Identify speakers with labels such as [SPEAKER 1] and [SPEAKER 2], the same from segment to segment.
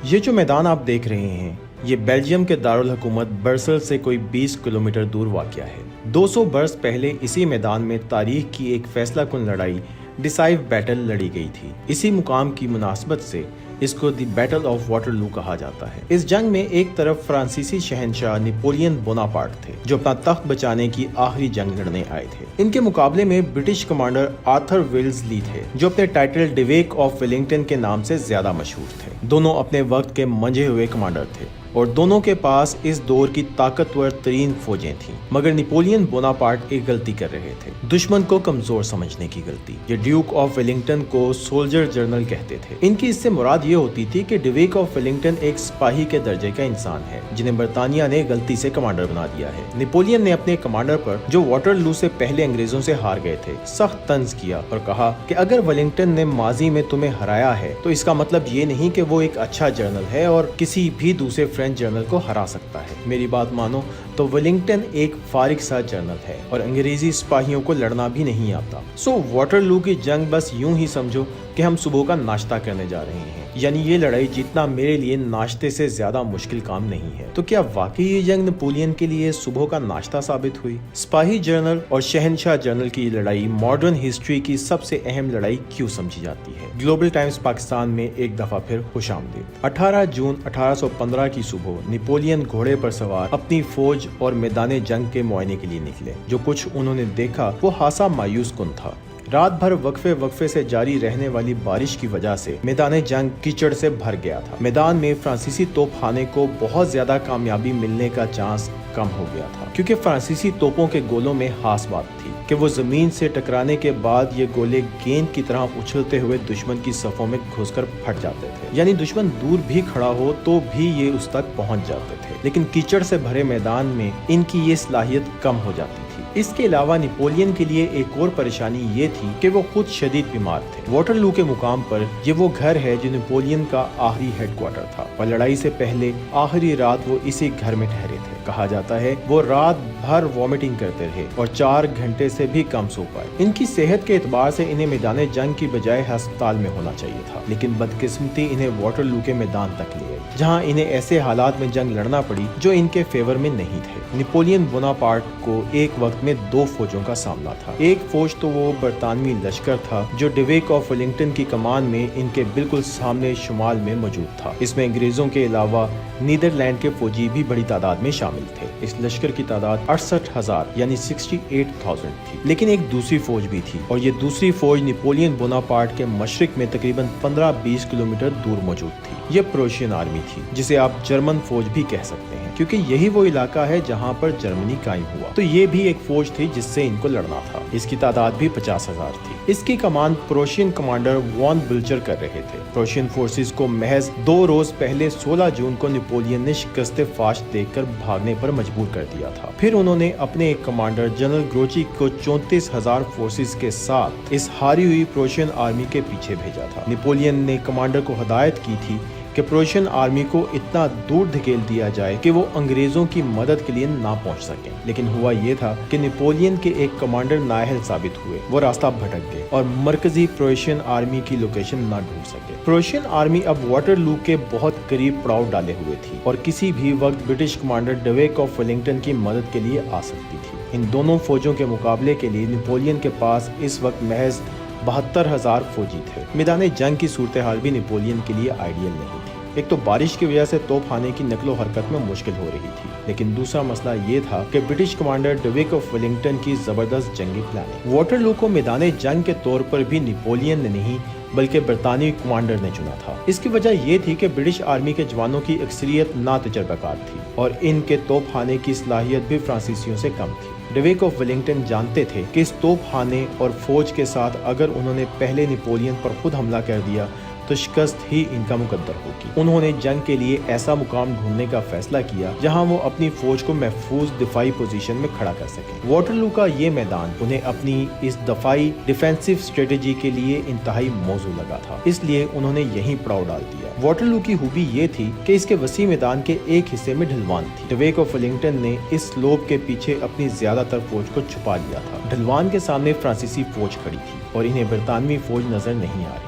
[SPEAKER 1] یہ جو میدان آپ دیکھ رہے ہیں یہ بیلجیم کے دارالحکومت برسل سے کوئی 20 کلومیٹر دور واقع ہے۔ 200 برس پہلے اسی میدان میں تاریخ کی ایک فیصلہ کن لڑائی ڈیسائیو بیٹل لڑی گئی تھی۔ اسی مقام کی مناسبت سے اس کو دی بیٹل آف واٹرلو کہا جاتا ہے۔ اس جنگ میں ایک طرف فرانسیسی شہنشاہ نپولین بوناپارٹ تھے جو اپنا تخت بچانے کی آخری جنگ لڑنے آئے تھے۔ ان کے مقابلے میں برٹش کمانڈر آرتھر ویلزلی تھے جو اپنے ٹائٹل ڈویک آف ویلنگٹن کے نام سے زیادہ مشہور تھے۔ دونوں اپنے وقت کے منجھے ہوئے کمانڈر تھے اور دونوں کے پاس اس دور کی طاقتور ترین فوجیں تھیں، مگر نپولین بوناپارٹ ایک غلطی کر رہے تھے، دشمن کو کمزور سمجھنے کی غلطی۔ یہ ڈیوک آف ویلنگٹن کو سولجر جنرل کہتے تھے۔ ان کی اس سے مراد یہ ہوتی تھی کہ ڈویک آف ویلنگٹن ایک سپاہی کے درجے کا انسان ہے جنہیں برطانیہ نے غلطی سے کمانڈر بنا دیا ہے۔ نپولین نے اپنے کمانڈر پر جو واٹرلو سے پہلے انگریزوں سے ہار گئے تھے سخت طنز کیا اور کہا کہ اگر ویلنگٹن نے ماضی میں تمہیں ہرایا ہے تو اس کا مطلب یہ نہیں کہ وہ ایک اچھا جنرل ہے اور کسی بھی دوسرے فرینچ جنرل کو ہرا سکتا ہے۔ میری بات مانو تو ویلنگٹن ایک فارغ سا جنرل ہے اور انگریزی سپاہیوں کو لڑنا بھی نہیں آتا۔ سو واٹرلو کی جنگ بس یوں ہی سمجھو کہ ہم صبح کا ناشتہ کرنے جا رہے ہیں، یعنی یہ لڑائی جتنا میرے لیے ناشتے سے زیادہ مشکل کام نہیں ہے۔ تو کیا واقعی یہ جنگ نپولین کے لیے صبح کا ناشتہ ثابت ہوئی؟ سپاہی جنرل اور شہنشاہ جنرل کی لڑائی ماڈرن ہسٹری کی سب سے اہم لڑائی کیوں سمجھی جاتی ہے؟ گلوبل ٹائمز پاکستان میں ایک دفعہ پھر خوش آمدید۔ 18 جون 1815 کی صبح نپولین گھوڑے پر سوار اپنی فوج اور میدان جنگ کے معائنے کے لیے نکلے۔ جو کچھ انہوں نے دیکھا وہ خاصا مایوس کن تھا۔ رات بھر وقفے سے جاری رہنے والی بارش کی وجہ سے میدان جنگ کیچڑ سے بھر گیا تھا۔ میدان میں فرانسیسی توپ خانے کو بہت زیادہ کامیابی ملنے کا چانس کم ہو گیا تھا کیونکہ فرانسیسی توپوں کے گولوں میں خاص بات تھی کہ وہ زمین سے ٹکرانے کے بعد یہ گولے گیند کی طرح اچھلتے ہوئے دشمن کی صفوں میں گھس کر پھٹ جاتے تھے، یعنی دشمن دور بھی کھڑا ہو تو بھی یہ اس تک پہنچ جاتے تھے، لیکن کیچڑ سے بھرے میدان میں ان کی یہ صلاحیت کم ہو جاتی تھی۔ اس کے علاوہ نپولین کے لیے ایک اور پریشانی یہ تھی کہ وہ خود شدید بیمار تھے۔ واٹرلو کے مقام پر یہ وہ گھر ہے جو نپولین کا آخری ہیڈ کوارٹر تھا اور لڑائی سے پہلے آخری رات وہ اسی گھر میں ٹھہرے تھے۔ کہا جاتا ہے وہ رات بھر وامٹنگ کرتے رہے اور 4 گھنٹے سے بھی کم سو پائے۔ ان کی صحت کے اعتبار سے انہیں میدان جنگ کی بجائے ہسپتال میں ہونا چاہیے تھا، لیکن بدقسمتی انہیں واٹرلو کے میدان تک لے گئی جہاں انہیں ایسے حالات میں جنگ لڑنا پڑی جو ان کے فیور میں نہیں تھے۔ نپولین بوناپارٹ کو ایک وقت میں 2 فوجوں کا سامنا تھا۔ ایک فوج تو وہ برطانوی لشکر تھا جو ڈویک آف ویلنگٹن کی کمان میں ان کے بالکل سامنے شمال میں موجود تھا۔ اس میں انگریزوں کے علاوہ نیدرلینڈ کے فوجی بھی بڑی تعداد میں شامل تھے۔ اس لشکر کی تعداد 68,000 یعنی 68,000 تھی، لیکن ایک دوسری فوج بھی تھی اور یہ دوسری فوج نپولین بوناپارٹ کے مشرق میں تقریباً 15-20 کلومیٹر دور موجود تھی۔ یہ پروشین آرمی تھی جسے آپ جرمن فوج بھی کہہ سکتے ہیں کیونکہ یہی وہ علاقہ ہے جہاں پر جرمنی قائم ہوا۔ تو یہ بھی ایک فوج تھی جس سے ان کو لڑنا تھا۔ اس کی تعداد بھی 50,000 تھی۔ اس کی کمان پروشین کمانڈر وان بلچر کر رہے تھے۔ پروشین فورسز کو محض 2 روز پہلے 16 جون کو نپولین نے شکست فاش دیکھ کر بھاگنے پر مجبور کر دیا تھا۔ پھر انہوں نے اپنے ایک کمانڈر جنرل گروچی کو 34,000 فورسز کے ساتھ اس ہاری ہوئی پروشین آرمی کے پیچھے بھیجا تھا۔ نپولین نے کمانڈر کو ہدایت کی تھی کہ پروشین آرمی کو اتنا دور دھکیل دیا جائے کہ وہ انگریزوں کی مدد کے لیے نہ پہنچ سکیں، لیکن ہوا یہ تھا کہ نپولین کے ایک کمانڈر نااہل ثابت ہوئے، وہ راستہ بھٹک گئے اور مرکزی پروشین آرمی کی لوکیشن نہ ڈھونڈ سکے۔ پروشین آرمی اب واٹرلو کے بہت قریب پڑاؤ ڈالے ہوئے تھی اور کسی بھی وقت برٹش کمانڈر ڈویک آف ویلنگٹن کی مدد کے لیے آ سکتی تھی۔ ان دونوں فوجوں کے مقابلے کے لیے نپولین کے پاس اس وقت محض 72,000 فوجی تھے۔ میدان جنگ کی صورتحال بھی نپولین کے لیے آئیڈیل نہیں تھی۔ ایک تو بارش کی وجہ سے توپ خانے کی نقل و حرکت میں مشکل ہو رہی تھی، لیکن دوسرا مسئلہ یہ تھا کہ برٹش کمانڈر ڈویک آف ویلنگٹن کی زبردست جنگی پلاننگ۔ واٹرلو کو میدان جنگ کے طور پر بھی نپولین نے نہیں بلکہ برطانوی کمانڈر نے چنا تھا۔ اس کی وجہ یہ تھی کہ برٹش آرمی کے جوانوں کی اکثریت ناتجربہ کار تھی اور ان کے توپ خانے کی صلاحیت بھی فرانسیسیوں سے کم تھی۔ ڈویک آف ویلنگٹن جانتے تھے کہ اس توپ خانے اور فوج کے ساتھ اگر انہوں نے پہلے نپولین پر خود حملہ کر دیا تو شکست ہی ان کا مقدر ہوگی۔ انہوں نے جنگ کے لیے ایسا مقام ڈھونڈنے کا فیصلہ کیا جہاں وہ اپنی فوج کو محفوظ دفاعی پوزیشن میں کھڑا کر سکیں۔ واٹرلو کا یہ میدان انہیں اپنی اس دفاعی ڈیفینسو اسٹریٹجی کے لیے انتہائی موزوں لگا تھا، اس لیے انہوں نے یہیں پڑاؤ ڈال دیا۔ واٹرلو کی خوبی یہ تھی کہ اس کے وسیع میدان کے ایک حصے میں ڈھلوان تھی۔ ڈویک آف ویلنگٹن نے اس سلوپ کے پیچھے اپنی زیادہ تر فوج کو چھپا لیا تھا۔ ڈھلوان کے سامنے فرانسیسی فوج کھڑی تھی اور انہیں برطانوی فوج نظر نہیں آ رہی تھی۔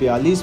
[SPEAKER 1] 42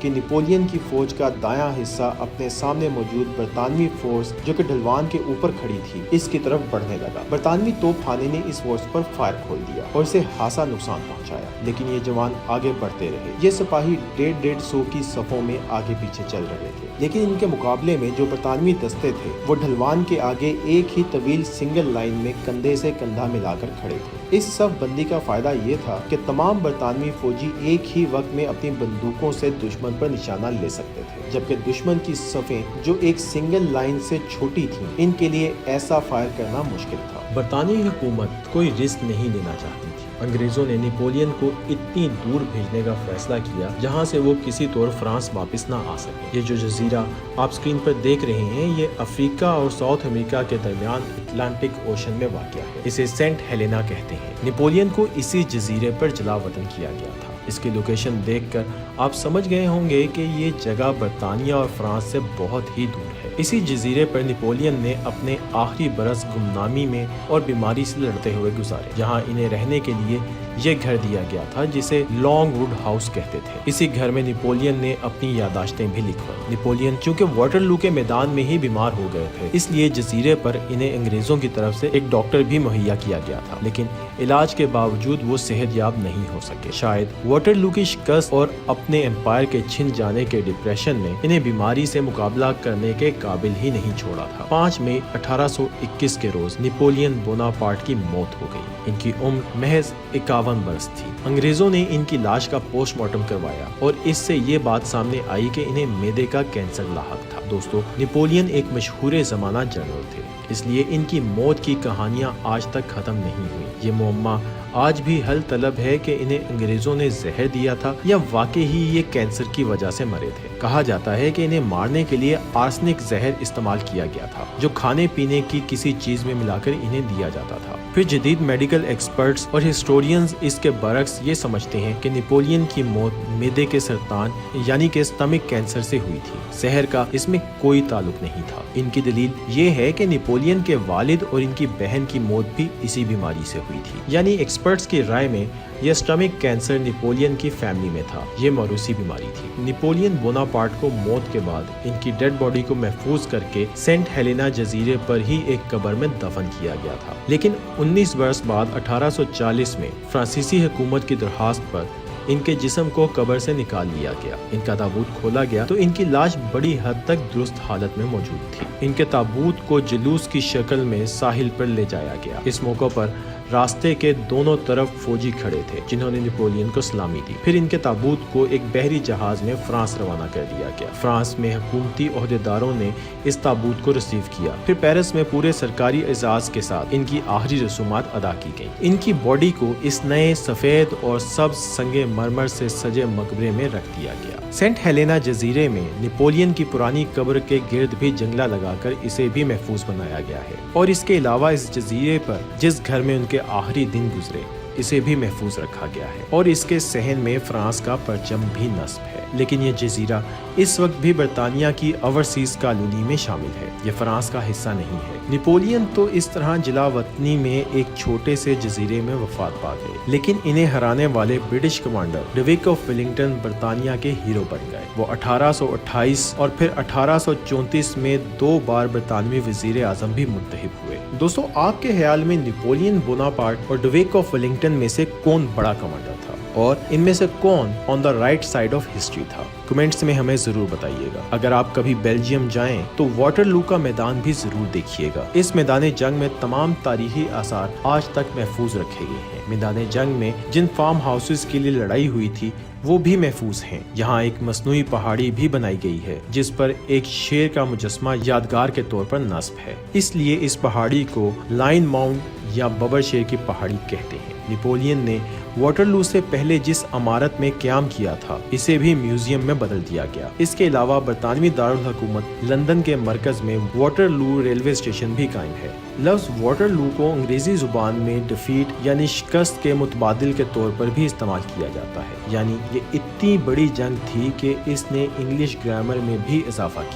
[SPEAKER 1] کہ نپولین کی فوج کا دایاں حصہ اپنے سامنے موجود برطانوی فورس جو کہ ڈھلوان کے اوپر کھڑی تھی اس کی طرف بڑھنے لگا۔ برطانوی توپ خانے نے اس فورس پر فائر کھول دیا اور اسے خاصا نقصان پہنچایا، لیکن یہ جوان آگے بڑھتے رہے۔ یہ سپاہی 150 کی صفوں میں آگے پیچھے چل رہے تھے، لیکن ان کے مقابلے میں جو برطانوی دستے تھے وہ ڈھلوان کے آگے ایک ہی طویل سنگل لائن میں کندھے سے کندھا ملا کر کھڑے تھے۔ اس صف بندی کا فائدہ یہ تھا کہ تمام برطانوی فوجی ایک ہی وقت میں اپنی بندوقوں سے دشمن پر نشانہ لے سکتے تھے، جبکہ دشمن کی صفیں جو ایک سنگل لائن سے چھوٹی تھیں ان کے لیے ایسا فائر کرنا مشکل تھا۔ برطانوی حکومت کوئی رسک نہیں لینا چاہتی تھی۔ انگریزوں نے نپولین کو اتنی دور بھیجنے کا فیصلہ کیا جہاں سے وہ کسی طور فرانس واپس نہ آ سکے۔ یہ جو جزیرہ آپ سکرین پر دیکھ رہے ہیں یہ افریقہ اور ساؤتھ امریکہ کے درمیان اٹلانٹک اوشن میں واقع ہے۔ اسے سینٹ ہیلینا کہتے ہیں۔ نپولین کو اسی جزیرے پر جلا وطن کیا گیا تھا۔ اس کی لوکیشن دیکھ کر آپ سمجھ گئے ہوں گے کہ یہ جگہ برطانیہ اور فرانس سے بہت ہی دور ہے۔ اسی جزیرے پر نپولین نے اپنے آخری برس گمنامی میں اور بیماری سے لڑتے ہوئے گزارے، جہاں انہیں رہنے کے لیے یہ گھر دیا گیا تھا جسے لانگ ووڈ ہاؤس کہتے تھے۔ اسی گھر میں نپولین نے اپنی یادداشتیں بھی لکھوائی۔ نپولین چونکہ واٹرلو کے میدان میں ہی بیمار ہو گئے تھے، اس لیے جزیرے پر انہیں انگریزوں کی طرف سے ایک ڈاکٹر بھی مہیا کیا گیا تھا، لیکن علاج کے باوجود وہ صحت یاب نہیں ہو سکے۔ شاید واٹرلو کی شکست اور اپنے امپائر کے چھن جانے کے ڈپریشن نے انہیں بیماری سے مقابلہ کرنے کے قابل ہی نہیں چھوڑا تھا۔ 5 مئی 1821 کے روز نپولین بوناپارٹ کی موت ہو گئی۔ ان کی عمر محض 51 برس تھی۔ انگریزوں نے ان کی لاش کا پوسٹ مارٹم کروایا اور اس سے یہ بات سامنے آئی کہ انہیں معدے کا کینسر لاحق تھا۔ دوستو، نپولین ایک مشہور زمانہ جنرل تھے، اس لیے ان کی موت کی کہانیاں آج تک ختم نہیں ہوئی۔ یہ معمہ آج بھی حل طلب ہے کہ انہیں انگریزوں نے زہر دیا تھا یا واقعی ہی یہ کینسر کی وجہ سے مرے تھے۔ کہا جاتا ہے کہ انہیں مارنے کے لیے آرسنک زہر استعمال کیا گیا تھا، جو کھانے پینے کی کسی چیز میں ملا کر انہیں دیا جاتا تھا۔ پھر جدید میڈیکل ایکسپرٹس اور ہسٹورینز اس کے برعکس یہ سمجھتے ہیں کہ نپولین کی موت معدے کے سرطان یعنی کہ اسٹمک کینسر سے ہوئی تھی۔ زہر کا اس میں کوئی تعلق نہیں تھا۔ ان کی دلیل یہ ہے کہ نپولین کے والد اور ان کی بہن کی موت بھی اسی بیماری سے ہوئی تھی، یعنی ایکسپرٹس کی رائے میں یہ اسٹمک کینسر نپولین کی فیملی میں تھا۔ یہ موروثی بیماری تھی۔ نپولین بوناپارٹ کو موت کے بعد ان کی ڈیڈ باڈی کو محفوظ کر کے سینٹ ہیلینا جزیرے پر ہی ایک قبر میں دفن کیا گیا تھا، لیکن 19 برس بعد 1840 میں فرانسیسی حکومت کی درخواست پر ان کے جسم کو قبر سے نکال لیا گیا۔ ان کا تابوت کھولا گیا تو ان کی لاش بڑی حد تک درست حالت میں موجود تھی۔ ان کے تابوت کو جلوس کی شکل میں ساحل پر لے جایا گیا۔ اس موقع پر راستے کے دونوں طرف فوجی کھڑے تھے جنہوں نے نپولین کو سلامی دی۔ پھر ان کے تابوت کو ایک بحری جہاز میں فرانس روانہ کر دیا گیا۔ فرانس میں حکومتی عہدیداروں نے اس تابوت کو ریسیو کیا۔ پھر پیرس میں پورے سرکاری اعزاز کے ساتھ ان کی آخری رسومات ادا کی گئیں۔ ان کی باڈی کو اس نئے سفید اور سبز سنگ مرمر سے سجے مقبرے میں رکھ دیا گیا۔ سینٹ ہیلینا جزیرے میں نپولین کی پرانی قبر کے گرد بھی جنگلہ لگا کر اسے بھی محفوظ بنایا گیا ہے، اور اس کے علاوہ اس جزیرے پر جس گھر میں ان کے آخری دن گزرے اسے بھی محفوظ رکھا گیا ہے، اور اس کے صحن میں فرانس کا پرچم بھی نصب ہے۔ لیکن یہ جزیرہ اس وقت بھی برطانیہ کی اوورسیز کالونی میں شامل ہے، یہ فرانس کا حصہ نہیں ہے۔ نپولین تو اس طرح جلا وطنی میں ایک چھوٹے سے جزیرے میں وفات پا گئے، لیکن انہیں ہرانے والے برٹش کمانڈر ڈویک آف ویلنگٹن برطانیہ کے ہیرو بن گئے۔ وہ 1828 اور پھر 1834 میں 2 بار برطانوی وزیر اعظم بھی منتخب ہوئے۔ دوستو، آپ کے خیال میں نپولین بوناپارٹ اور ڈویک آف ویلنگٹن میں سے کون بڑا کمانڈر تھا، اور ان میں سے کون on the right side of history تھا؟ کمنٹس میں ہمیں ضرور بتائیے گا۔ اگر آپ کبھی بیلجیم جائیں تو واٹرلو کا میدان بھی ضرور دیکھیے گا۔ اس میدان جنگ میں تمام تاریخی آثار آج تک محفوظ رکھے گئے ہیں۔ میدان جنگ میں جن فارم ہاؤسز کے لیے لڑائی ہوئی تھی وہ بھی محفوظ ہیں۔ یہاں ایک مصنوعی پہاڑی بھی بنائی گئی ہے جس پر ایک شیر کا مجسمہ یادگار کے طور پر نصب ہے، اس لیے اس پہاڑی کو لائن ماؤنٹ یا ببر شیر کی پہاڑی کہتے ہیں۔ نپولین نے واٹرلو سے پہلے جس عمارت میں قیام کیا تھا اسے بھی میوزیم میں بدل دیا گیا۔ اس کے علاوہ برطانوی دارالحکومت لندن کے مرکز میں واٹرلو ریلوے اسٹیشن بھی قائم ہے۔ لفظ واٹرلو کو انگریزی زبان میں ڈیفیٹ یعنی شکست کے متبادل کے طور پر بھی استعمال کیا جاتا ہے، یعنی یہ اتنی بڑی جنگ تھی کہ اس نے انگلش گرامر میں بھی اضافہ